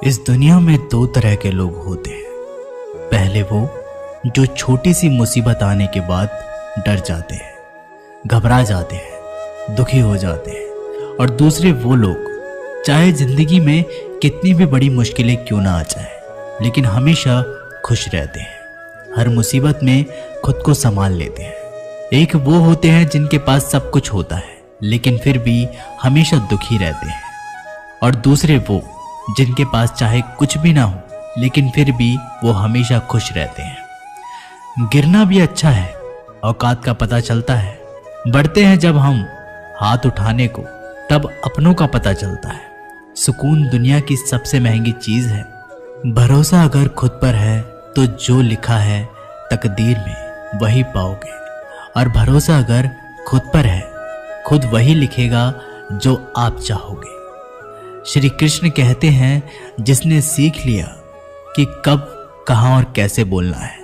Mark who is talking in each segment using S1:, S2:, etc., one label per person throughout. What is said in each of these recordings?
S1: इस दुनिया में दो तरह के लोग होते हैं। पहले वो जो छोटी सी मुसीबत आने के बाद डर जाते हैं, घबरा जाते हैं, दुखी हो जाते हैं। और दूसरे वो लोग चाहे जिंदगी में कितनी भी बड़ी मुश्किलें क्यों ना आ जाए, लेकिन हमेशा खुश रहते हैं, हर मुसीबत में खुद को संभाल लेते हैं। एक वो होते हैं जिनके पास सब कुछ होता है लेकिन फिर भी हमेशा दुखी रहते हैं, और दूसरे वो जिनके पास चाहे कुछ भी ना हो लेकिन फिर भी वो हमेशा खुश रहते हैं। गिरना भी अच्छा है, औकात का पता चलता है। बढ़ते हैं जब हम हाथ उठाने को, तब अपनों का पता चलता है। सुकून दुनिया की सबसे महंगी चीज है। भरोसा अगर खुद पर है तो जो लिखा है तकदीर में वही पाओगे, और भरोसा अगर खुद पर है खुद वही लिखेगा जो आप चाहोगे। श्री कृष्ण कहते हैं, जिसने सीख लिया कि कब, कहां और कैसे बोलना है,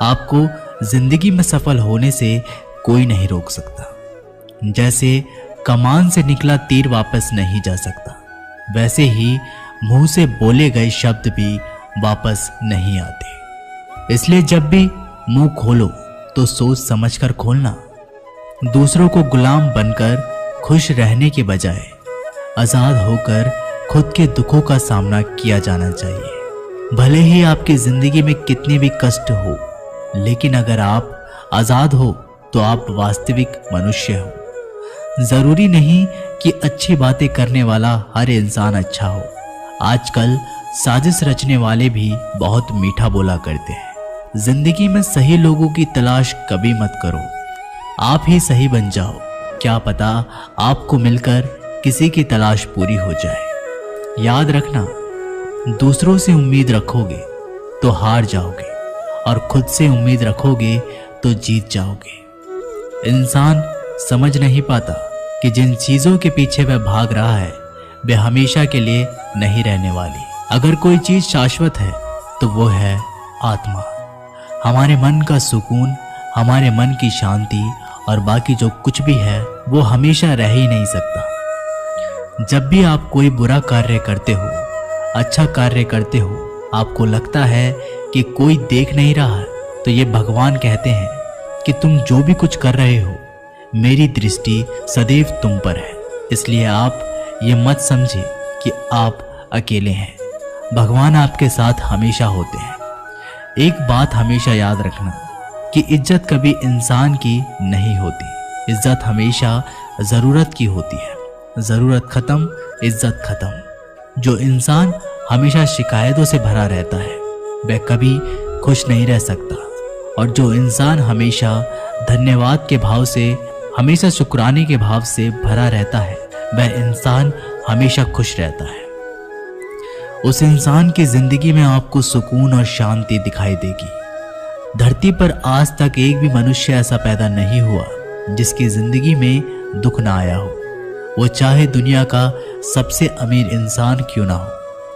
S1: आपको जिंदगी में सफल होने से कोई नहीं रोक सकता। जैसे कमान से निकला तीर वापस नहीं जा सकता, वैसे ही मुंह से बोले गए शब्द भी वापस नहीं आते। इसलिए जब भी मुंह खोलो तो सोच समझकर खोलना। दूसरों को गुलाम बनकर खुश रहने के बजाय आजाद होकर खुद के दुखों का सामना किया जाना चाहिए। भले ही आपकी जिंदगी में कितने भी कष्ट हो, लेकिन अगर आप आजाद हो तो आप वास्तविक मनुष्य हो। जरूरी नहीं कि अच्छी बातें करने वाला हर इंसान अच्छा हो। आजकल साजिश रचने वाले भी बहुत मीठा बोला करते हैं। जिंदगी में सही लोगों की तलाश कभी मत करो, आप ही सही बन जाओ। क्या पता आपको मिलकर किसी की तलाश पूरी हो जाए। याद रखना, दूसरों से उम्मीद रखोगे तो हार जाओगे, और खुद से उम्मीद रखोगे तो जीत जाओगे। इंसान समझ नहीं पाता कि जिन चीजों के पीछे वह भाग रहा है वे हमेशा के लिए नहीं रहने वाली। अगर कोई चीज शाश्वत है तो वो है आत्मा, हमारे मन का सुकून, हमारे मन की शांति, और बाकी जो कुछ भी है वो हमेशा रह ही नहीं सकता। जब भी आप कोई बुरा कार्य करते हो, अच्छा कार्य करते हो, आपको लगता है कि कोई देख नहीं रहा है, तो ये भगवान कहते हैं कि तुम जो भी कुछ कर रहे हो, मेरी दृष्टि सदैव तुम पर है। इसलिए आप ये मत समझे कि आप अकेले हैं, भगवान आपके साथ हमेशा होते हैं। एक बात हमेशा याद रखना कि इज्जत कभी इंसान की नहीं होती, इज्जत हमेशा जरूरत की होती है। जरूरत खत्म, इज्जत खत्म। जो इंसान हमेशा शिकायतों से भरा रहता है वह कभी खुश नहीं रह सकता, और जो इंसान हमेशा धन्यवाद के भाव से, हमेशा शुक्राने के भाव से भरा रहता है, वह इंसान हमेशा खुश रहता है। उस इंसान की जिंदगी में आपको सुकून और शांति दिखाई देगी। धरती पर आज तक एक भी मनुष्य ऐसा पैदा नहीं हुआ जिसकी जिंदगी में दुख ना आया हो। वो चाहे दुनिया का सबसे अमीर इंसान क्यों ना हो,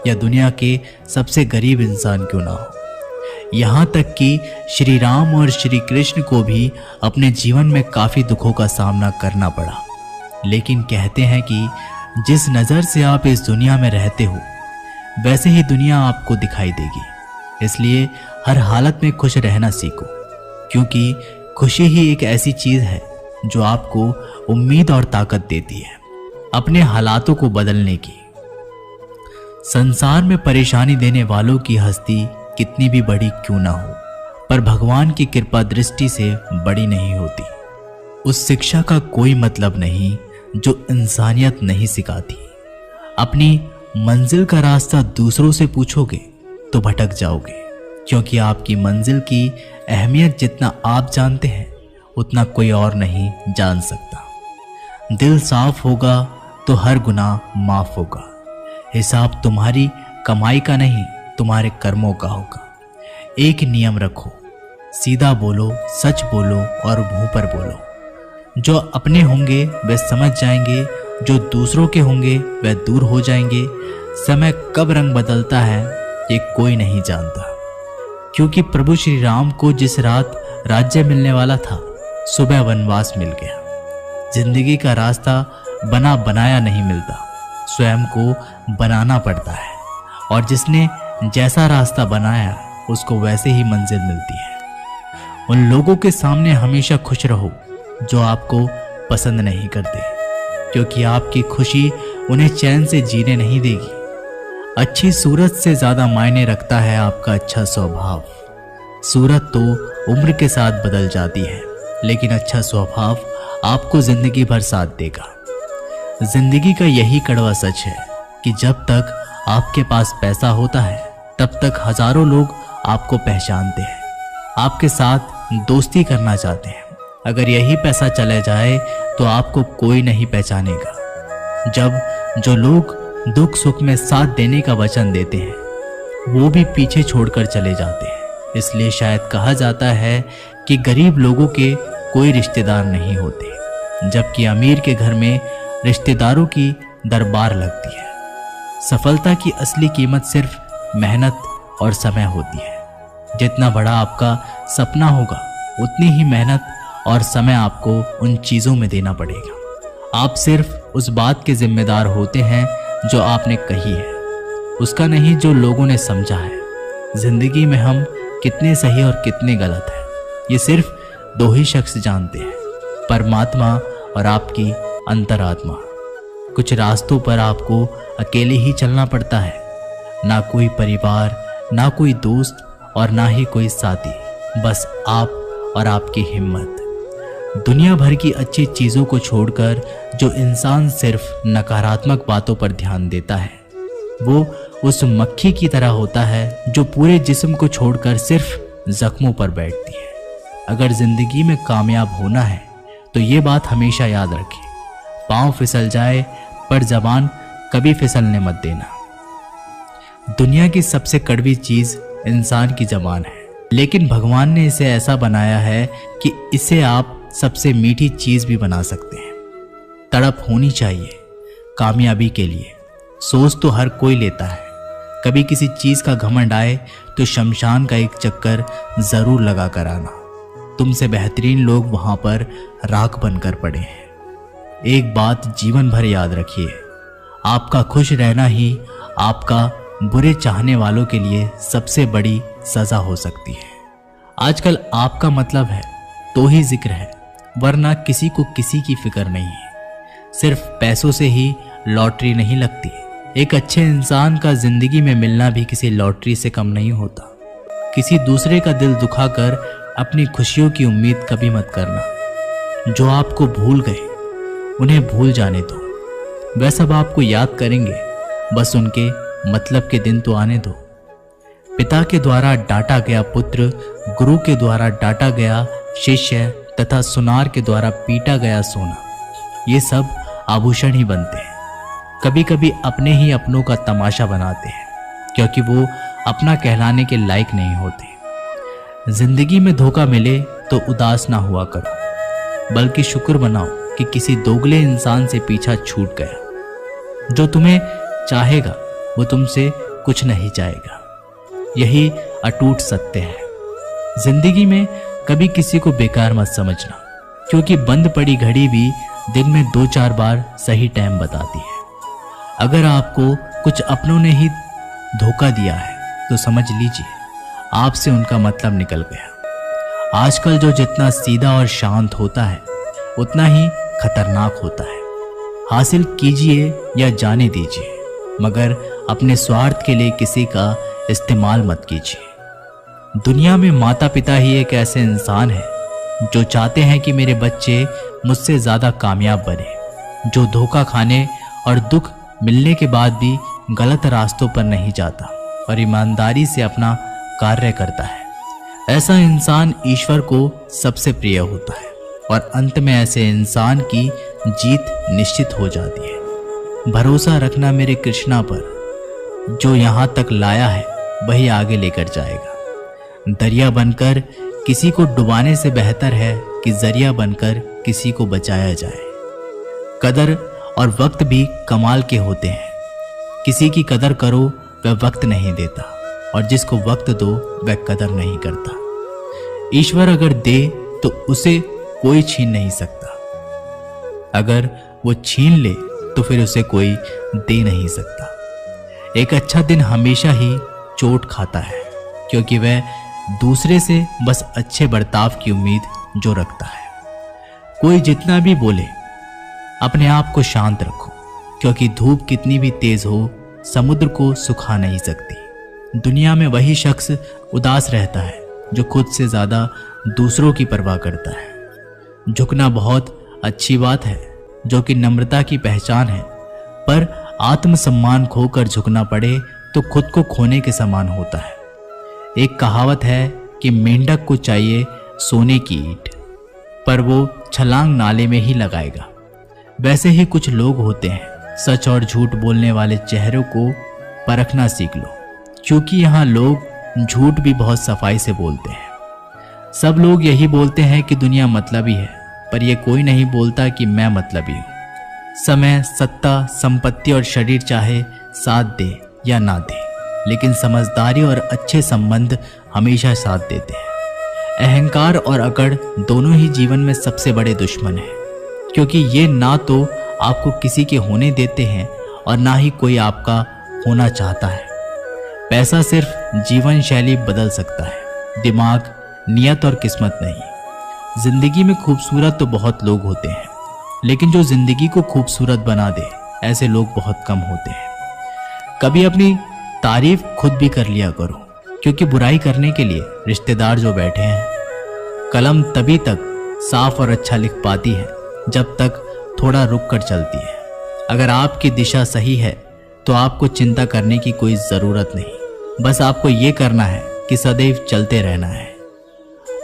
S1: या दुनिया के सबसे गरीब इंसान क्यों ना हो। यहाँ तक कि श्री राम और श्री कृष्ण को भी अपने जीवन में काफी दुखों का सामना करना पड़ा। लेकिन कहते हैं कि जिस नजर से आप इस दुनिया में रहते हो, वैसे ही दुनिया आपको दिखाई देगी। इसलिए हर हालत में खुश रहना सीखो, क्योंकि खुशी ही एक ऐसी चीज है जो आपको उम्मीद और ताकत देती है अपने हालातों को बदलने की। संसार में परेशानी देने वालों की हस्ती कितनी भी बड़ी क्यों ना हो, पर भगवान की कृपा दृष्टि से बड़ी नहीं होती। उस शिक्षा का कोई मतलब नहीं जो इंसानियत नहीं सिखाती। अपनी मंजिल का रास्ता दूसरों से पूछोगे तो भटक जाओगे, क्योंकि आपकी मंजिल की अहमियत जितना आप जानते हैं उतना कोई और नहीं जान सकता। दिल साफ होगा तो हर गुनाह माफ होगा। हिसाब तुम्हारी कमाई का नहीं, तुम्हारे कर्मों का होगा। एक नियम रखो, सीधा बोलो, सच बोलो और मुंह पर बोलो। जो अपने होंगे वे समझ जाएंगे, जो दूसरों के होंगे वे दूर हो जाएंगे। समय कब रंग बदलता है ये कोई नहीं जानता, क्योंकि प्रभु श्री राम को जिस रात राज्य मिलने वाला था, सुबह वनवास मिल गया। जिंदगी का रास्ता बना बनाया नहीं मिलता, स्वयं को बनाना पड़ता है। और जिसने जैसा रास्ता बनाया उसको वैसे ही मंजिल मिलती है। उन लोगों के सामने हमेशा खुश रहो जो आपको पसंद नहीं करते, क्योंकि आपकी खुशी उन्हें चैन से जीने नहीं देगी। अच्छी सूरत से ज्यादा मायने रखता है आपका अच्छा स्वभाव। सूरत तो उम्र के साथ बदल जाती है, लेकिन अच्छा स्वभाव आपको जिंदगी भर साथ देगा। जिंदगी का यही कड़वा सच है कि जब तक आपके पास पैसा होता है तब तक हजारों लोग आपको पहचानते हैं, आपके साथ दोस्ती करना चाहते हैं। अगर यही पैसा चला जाए तो आपको कोई नहीं पहचानेगा। जब जो लोग दुख सुख में साथ देने का वचन देते हैं वो भी पीछे छोड़कर चले जाते हैं। इसलिए शायद कहा जाता है कि गरीब लोगों के कोई रिश्तेदार नहीं होते, जबकि अमीर के घर में रिश्तेदारों की दरबार लगती है। सफलता की असली कीमत सिर्फ मेहनत और समय होती है। जितना बड़ा आपका सपना होगा उतनी ही मेहनत और समय आपको उन चीज़ों में देना पड़ेगा। आप सिर्फ उस बात के जिम्मेदार होते हैं जो आपने कही है, उसका नहीं जो लोगों ने समझा है। जिंदगी में हम कितने सही और कितने गलत हैं ये सिर्फ दो ही शख्स जानते हैं, परमात्मा और आपकी अंतरात्मा। कुछ रास्तों पर आपको अकेले ही चलना पड़ता है, ना कोई परिवार, ना कोई दोस्त और ना ही कोई साथी, बस आप और आपकी हिम्मत। दुनिया भर की अच्छी चीज़ों को छोड़कर जो इंसान सिर्फ नकारात्मक बातों पर ध्यान देता है वो उस मक्खी की तरह होता है जो पूरे जिस्म को छोड़कर सिर्फ जख्मों पर बैठती है। अगर जिंदगी में कामयाब होना है तो ये बात हमेशा याद रखें, पाँव फिसल जाए पर जबान कभी फिसलने मत देना। दुनिया की सबसे कड़वी चीज़ इंसान की जबान है, लेकिन भगवान ने इसे ऐसा बनाया है कि इसे आप सबसे मीठी चीज भी बना सकते हैं। तड़प होनी चाहिए कामयाबी के लिए। सोच तो हर कोई लेता है, कभी किसी चीज का घमंड आए तो शमशान का एक चक्कर जरूर लगा कर आना। तुमसे बेहतरीन लोग वहां पर राख बनकर पड़े हैं। एक बात जीवन भर याद रखिए, आपका खुश रहना ही आपका बुरे चाहने वालों के लिए सबसे बड़ी सजा हो सकती है। आजकल आपका मतलब है तो ही जिक्र है, वरना किसी को किसी की फिक्र नहीं है। सिर्फ पैसों से ही लॉटरी नहीं लगती। एक अच्छे इंसान का जिंदगी में मिलना भी किसी लॉटरी से कम नहीं होता। किसी दूसरे का दिल दुखाकर अपनी खुशियों की उम्मीद कभी मत करना। जो आपको भूल गए उन्हें भूल जाने दो, वह सब आपको याद करेंगे, बस उनके मतलब के दिन तो आने दो। पिता के द्वारा डांटा गया पुत्र, गुरु के द्वारा डांटा गया शिष्य तथा सुनार के द्वारा पीटा गया सोना, ये सब आभूषण ही बनते हैं। कभी कभी अपने ही अपनों का तमाशा बनाते हैं, क्योंकि वो अपना कहलाने के लायक नहीं होते। जिंदगी में धोखा मिले तो उदास ना हुआ करो, बल्कि शुक्र मनाओ कि किसी दोगले इंसान से पीछा छूट गया। जो तुम्हें चाहेगा वो तुमसे कुछ नहीं चाहेगा, यही अटूट सत्य है। जिंदगी में कभी किसी को बेकार मत समझना, क्योंकि बंद पड़ी घड़ी भी दिन में 2-4 बार सही टाइम बताती है। अगर आपको कुछ अपनों ने ही धोखा दिया है तो समझ लीजिए आपसे उनका मतलब निकल गया। आजकल जो जितना सीधा और शांत होता है उतना ही खतरनाक होता है। हासिल कीजिए या जाने दीजिए, मगर अपने स्वार्थ के लिए किसी का इस्तेमाल मत कीजिए। दुनिया में माता पिता ही एक ऐसे इंसान है जो चाहते हैं कि मेरे बच्चे मुझसे ज़्यादा कामयाब बने, जो धोखा खाने और दुख मिलने के बाद भी गलत रास्तों पर नहीं जाता और ईमानदारी से अपना कार्य करता है। ऐसा इंसान ईश्वर को सबसे प्रिय होता है और अंत में ऐसे इंसान की जीत निश्चित हो जाती है। भरोसा रखना मेरे कृष्णा पर, जो यहाँ तक लाया है वही आगे लेकर जाएगा। दरिया बनकर किसी को डुबाने से बेहतर है कि जरिया बनकर किसी को बचाया जाए। कदर और वक्त भी कमाल के होते हैं। किसी की कदर करो वह वक्त नहीं देता, और जिसको वक्त दो वह कदर नहीं करता। ईश्वर अगर दे तो उसे कोई छीन नहीं सकता, अगर वो छीन ले तो फिर उसे कोई दे नहीं सकता। एक अच्छा दिन हमेशा ही चोट खाता है, क्योंकि वह दूसरे से बस अच्छे बर्ताव की उम्मीद जो रखता है। कोई जितना भी बोले, अपने आप को शांत रखो, क्योंकि धूप कितनी भी तेज हो समुद्र को सुखा नहीं सकती। दुनिया में वही शख्स उदास रहता है जो खुद से ज्यादा दूसरों की परवाह करता है। झुकना बहुत अच्छी बात है, जो कि नम्रता की पहचान है, पर आत्मसम्मान खोकर झुकना पड़े तो खुद को खोने के समान होता है। एक कहावत है कि मेंढक को चाहिए सोने की ईंट, पर वो छलांग नाले में ही लगाएगा। वैसे ही कुछ लोग होते हैं। सच और झूठ बोलने वाले चेहरों को परखना सीख लो, क्योंकि यहाँ लोग झूठ भी बहुत सफाई से बोलते हैं। सब लोग यही बोलते हैं कि दुनिया मतलबी है, पर यह कोई नहीं बोलता कि मैं मतलबी हूँ। समय, सत्ता, संपत्ति और शरीर चाहे साथ दे या ना दे, लेकिन समझदारी और अच्छे संबंध हमेशा साथ देते हैं। अहंकार और अकड़ दोनों ही जीवन में सबसे बड़े दुश्मन हैं, क्योंकि ये ना तो आपको किसी के होने देते हैं और ना ही कोई आपका होना चाहता है। पैसा सिर्फ जीवन शैली बदल सकता है, दिमाग, नियत और किस्मत नहीं। जिंदगी में खूबसूरत तो बहुत लोग होते हैं, लेकिन जो जिंदगी को खूबसूरत बना दे ऐसे लोग बहुत कम होते हैं। कभी अपनी तारीफ खुद भी कर लिया करो, क्योंकि बुराई करने के लिए रिश्तेदार जो बैठे हैं। कलम तभी तक साफ और अच्छा लिख पाती है जब तक थोड़ा रुक कर चलती है। अगर आपकी दिशा सही है तो आपको चिंता करने की कोई ज़रूरत नहीं, बस आपको ये करना है कि सदैव चलते रहना है।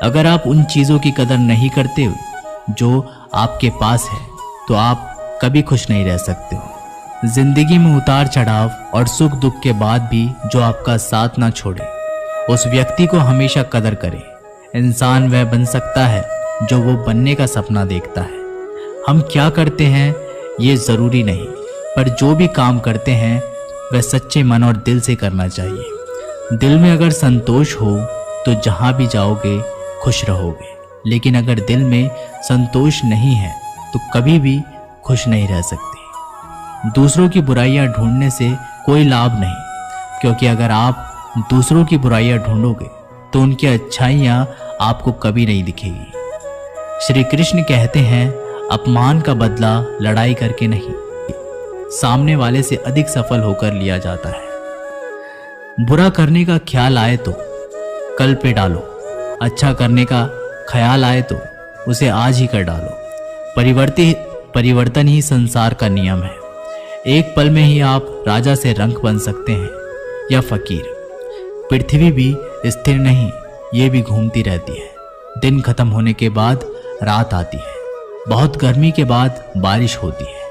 S1: अगर आप उन चीज़ों की कदर नहीं करते जो आपके पास है तो आप कभी खुश नहीं रह सकते हो। जिंदगी में उतार चढ़ाव और सुख दुख के बाद भी जो आपका साथ ना छोड़े, उस व्यक्ति को हमेशा कदर करें। इंसान वह बन सकता है जो वो बनने का सपना देखता है। हम क्या करते हैं ये ज़रूरी नहीं, पर जो भी काम करते हैं वह सच्चे मन और दिल से करना चाहिए। दिल में अगर संतोष हो तो जहाँ भी जाओगे खुश रहोगे, लेकिन अगर दिल में संतोष नहीं है तो कभी भी खुश नहीं रह सकते। दूसरों की बुराइयां ढूंढने से कोई लाभ नहीं, क्योंकि अगर आप दूसरों की बुराइयां ढूंढोगे तो उनकी अच्छाइयां आपको कभी नहीं दिखेगी। श्री कृष्ण कहते हैं, अपमान का बदला लड़ाई करके नहीं, सामने वाले से अधिक सफल होकर लिया जाता है। बुरा करने का ख्याल आए तो कल पे डालो, अच्छा करने का ख्याल आए तो उसे आज ही कर डालो। परिवर्तन ही संसार का नियम है। एक पल में ही आप राजा से रंक बन सकते हैं या फकीर। पृथ्वी भी स्थिर नहीं, ये भी घूमती रहती है। दिन खत्म होने के बाद रात आती है, बहुत गर्मी के बाद बारिश होती है।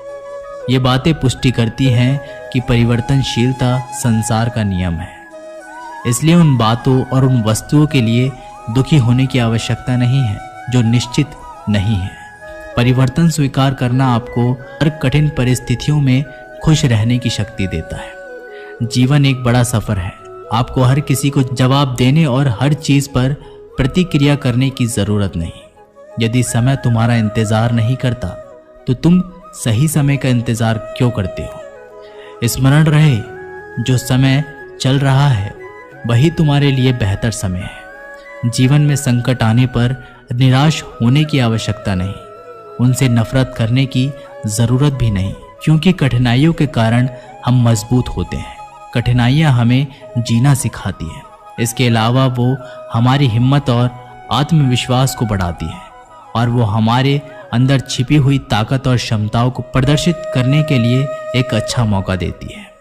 S1: ये बातें पुष्टि करती हैं कि परिवर्तनशीलता संसार का नियम है। इसलिए उन बातों और उन वस्तुओं के लिए दुखी होने की आवश्यकता नहीं है जो निश्चित नहीं है। परिवर्तन स्वीकार करना आपको हर कठिन परिस्थितियों में खुश रहने की शक्ति देता है। जीवन एक बड़ा सफर है। आपको हर किसी को जवाब देने और हर चीज पर प्रतिक्रिया करने की जरूरत नहीं। यदि समय तुम्हारा इंतजार नहीं करता तो तुम सही समय का इंतजार क्यों करते हो। स्मरण रहे, जो समय चल रहा है वही तुम्हारे लिए बेहतर समय है। जीवन में संकट आने पर निराश होने की आवश्यकता नहीं, उनसे नफरत करने की जरूरत भी नहीं, क्योंकि कठिनाइयों के कारण हम मजबूत होते हैं। कठिनाइयां हमें जीना सिखाती हैं। इसके अलावा वो हमारी हिम्मत और आत्मविश्वास को बढ़ाती है और वो हमारे अंदर छिपी हुई ताकत और क्षमताओं को प्रदर्शित करने के लिए एक अच्छा मौका देती है।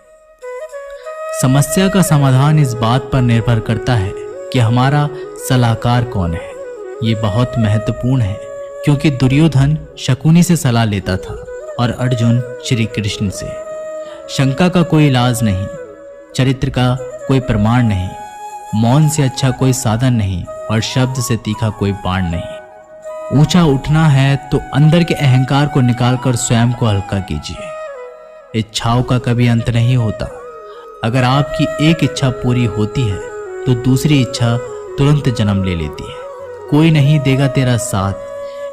S1: समस्या का समाधान इस बात पर निर्भर करता है कि हमारा सलाहकार कौन है। ये बहुत महत्वपूर्ण है, क्योंकि दुर्योधन शकुनी से सलाह लेता था और अर्जुन श्री कृष्ण से। शंका का कोई इलाज नहीं, चरित्र का कोई प्रमाण नहीं, मौन से अच्छा कोई साधन नहीं और शब्द से तीखा कोई बाण नहीं। ऊंचा उठना है तो अंदर के अहंकार को निकालकर स्वयं को हल्का कीजिए। इच्छाओं का कभी अंत नहीं होता। अगर आपकी एक इच्छा पूरी होती है तो दूसरी इच्छा तुरंत जन्म ले लेती है। कोई नहीं देगा तेरा साथ,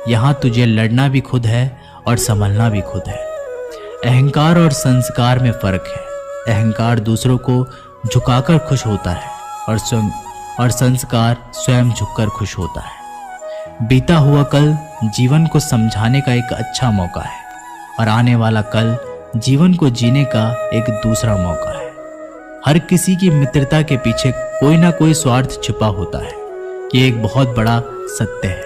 S1: यहाँ तुझे लड़ना भी खुद है और संभलना भी खुद है। अहंकार और संस्कार में फर्क है। अहंकार दूसरों को झुकाकर खुश होता है और संस्कार स्वयं झुककर खुश होता है। बीता हुआ कल जीवन को समझाने का एक अच्छा मौका है और आने वाला कल जीवन को जीने का एक दूसरा मौका है। हर किसी की मित्रता के पीछे कोई ना कोई स्वार्थ छिपा होता है। ये एक बहुत बड़ा सत्य है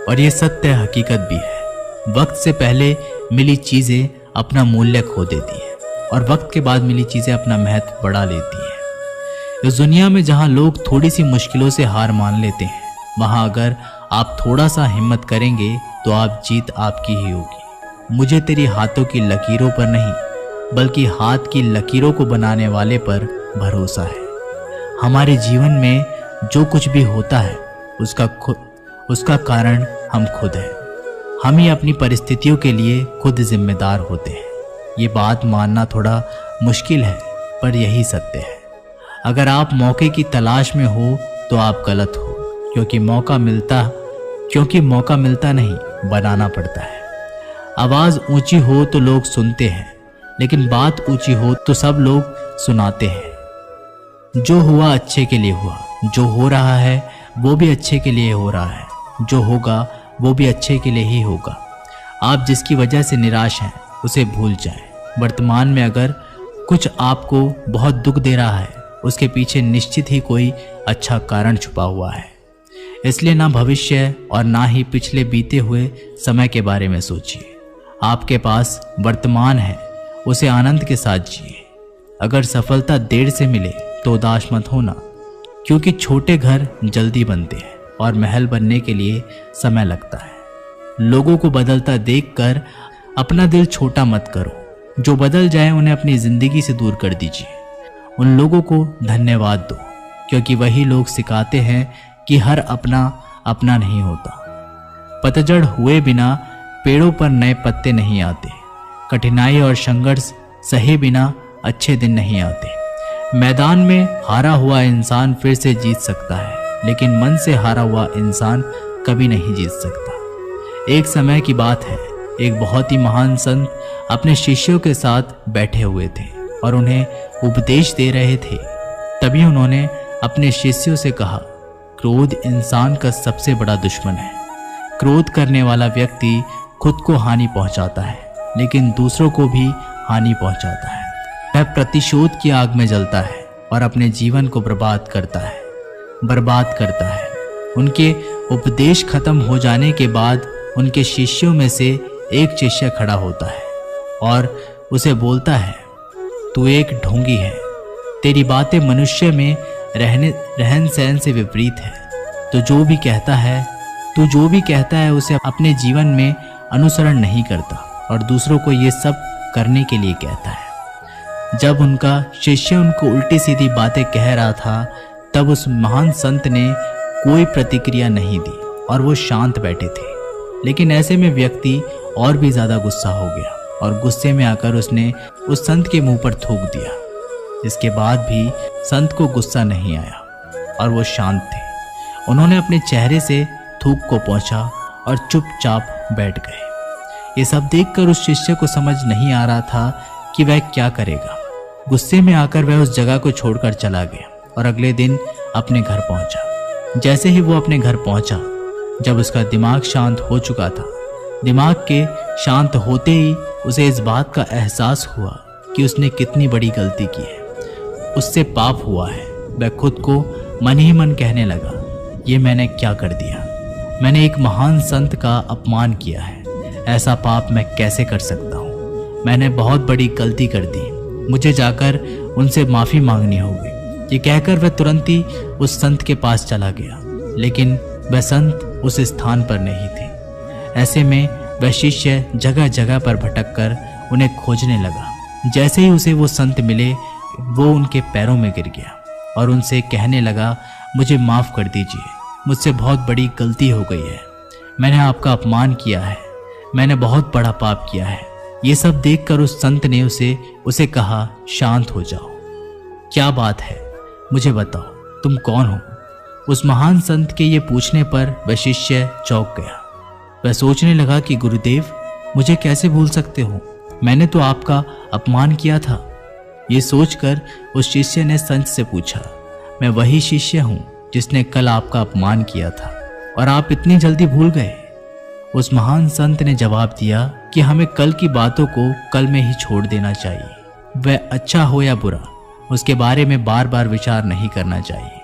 S1: और ये सत्य हकीकत भी है। वक्त से पहले मिली चीजें अपना मूल्य खो देती है और वक्त के बाद मिली चीजें अपना महत्व बढ़ा लेती है। इस दुनिया में जहां लोग थोड़ी सी मुश्किलों से हार मान लेते हैं, वहां अगर आप थोड़ा सा हिम्मत करेंगे तो आप जीत आपकी ही होगी। मुझे तेरी हाथों की लकीरों पर नहीं बल्कि हाथ की लकीरों को बनाने वाले पर भरोसा है। हमारे जीवन में जो कुछ भी होता है उसका कारण हम खुद हैं। हम ही अपनी परिस्थितियों के लिए खुद जिम्मेदार होते हैं। ये बात मानना थोड़ा मुश्किल है पर यही सत्य है। अगर आप मौके की तलाश में हो तो आप गलत हो, क्योंकि मौका मिलता नहीं, बनाना पड़ता है। आवाज ऊंची हो तो लोग सुनते हैं, लेकिन बात ऊंची हो तो सब लोग सुनाते हैं। जो हुआ अच्छे के लिए हुआ, जो हो रहा है वो भी अच्छे के लिए हो रहा है, जो होगा वो भी अच्छे के लिए ही होगा। आप जिसकी वजह से निराश हैं उसे भूल जाएं। वर्तमान में अगर कुछ आपको बहुत दुख दे रहा है, उसके पीछे निश्चित ही कोई अच्छा कारण छुपा हुआ है। इसलिए ना भविष्य और ना ही पिछले बीते हुए समय के बारे में सोचिए। आपके पास वर्तमान है, उसे आनंद के साथ जिए। अगर सफलता देर से मिले तो उदास मत होना, क्योंकि छोटे घर जल्दी बनते हैं और महल बनने के लिए समय लगता है। लोगों को बदलता देखकर अपना दिल छोटा मत करो। जो बदल जाए उन्हें अपनी जिंदगी से दूर कर दीजिए। उन लोगों को धन्यवाद दो, क्योंकि वही लोग सिखाते हैं कि हर अपना अपना नहीं होता। पतझड़ हुए बिना पेड़ों पर नए पत्ते नहीं आते। कठिनाई और संघर्ष सहे बिना अच्छे दिन नहीं आते। मैदान में हारा हुआ इंसान फिर से जीत सकता है, लेकिन मन से हारा हुआ इंसान कभी नहीं जीत सकता। एक समय की बात है, एक बहुत ही महान संत अपने शिष्यों के साथ बैठे हुए थे और उन्हें उपदेश दे रहे थे। तभी उन्होंने अपने शिष्यों से कहा, क्रोध इंसान का सबसे बड़ा दुश्मन है। क्रोध करने वाला व्यक्ति खुद को हानि पहुंचाता है, लेकिन दूसरों को भी हानि पहुंचाता है। वह प्रतिशोध की आग में जलता है और अपने जीवन को बर्बाद करता है। उनके उपदेश खत्म हो जाने के बाद उनके शिष्यों में से एक शिष्य खड़ा होता है और उसे बोलता है, तू एक ढोंगी है। तेरी बातें मनुष्य में रहन सहन से विपरीत है। तू जो भी कहता है उसे अपने जीवन में अनुसरण नहीं करता और दूसरों को ये सब करने के लिए कहता है। जब उनका शिष्य उनको उल्टी सीधी बातें कह रहा था, तब उस महान संत ने कोई प्रतिक्रिया नहीं दी और वो शांत बैठे थे। लेकिन ऐसे में व्यक्ति और भी ज्यादा गुस्सा हो गया और गुस्से में आकर उसने उस संत के मुंह पर थूक दिया। इसके बाद भी संत को गुस्सा नहीं आया और वो शांत थे। उन्होंने अपने चेहरे से थूक को पोंछा और चुपचाप बैठ गए। ये सब देखकर उस शिष्य को समझ नहीं आ रहा था कि वह क्या करेगा। गुस्से में आकर वह उस जगह को छोड़कर चला गया और अगले दिन अपने घर पहुंचा। जैसे ही वो अपने घर पहुंचा, जब उसका दिमाग शांत हो चुका था, दिमाग के शांत होते ही उसे इस बात का एहसास हुआ कि उसने कितनी बड़ी गलती की है। उससे पाप हुआ है। वह खुद को मन ही मन कहने लगा, ये मैंने क्या कर दिया? मैंने एक महान संत का अपमान किया है। ऐसा पाप मैं कैसे कर सकता हूँ? मैंने बहुत बड़ी गलती कर दी। मुझे जाकर उनसे माफ़ी मांगनी होगी। ये कहकर वह तुरंत ही उस संत के पास चला गया, लेकिन वह संत उस स्थान पर नहीं थे। ऐसे में वह शिष्य जगह जगह पर भटककर उन्हें खोजने लगा। जैसे ही उसे वो संत मिले, वो उनके पैरों में गिर गया और उनसे कहने लगा, मुझे माफ़ कर दीजिए, मुझसे बहुत बड़ी गलती हो गई है। मैंने आपका अपमान किया है। मैंने बहुत बड़ा पाप किया है। ये सब देखकर उस संत ने उसे कहा, शांत हो जाओ। क्या बात है? मुझे बताओ, तुम कौन हो? उस महान संत के ये पूछने पर वह शिष्य चौंक गया। वह सोचने लगा कि गुरुदेव, मुझे कैसे भूल सकते हो? मैंने तो आपका अपमान किया था। ये सोचकर उस शिष्य ने संत से पूछा, मैं वही शिष्य हूँ जिसने कल आपका अपमान किया था और आप इतनी जल्दी भूल गए। उस महान संत ने जवाब दिया कि हमें कल की बातों को कल में ही छोड़ देना चाहिए। वह अच्छा हो या बुरा, उसके बारे में बार बार विचार नहीं करना चाहिए।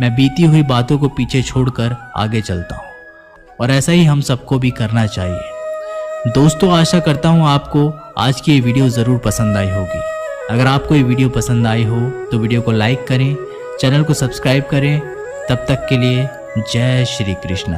S1: मैं बीती हुई बातों को पीछे छोड़कर आगे चलता हूँ और ऐसा ही हम सबको भी करना चाहिए। दोस्तों, आशा करता हूँ आपको आज की ये वीडियो ज़रूर पसंद आई होगी। अगर आपको ये वीडियो पसंद आई हो तो वीडियो को लाइक करें, चैनल को सब्सक्राइब करें। तब तक के लिए जय श्री कृष्ण।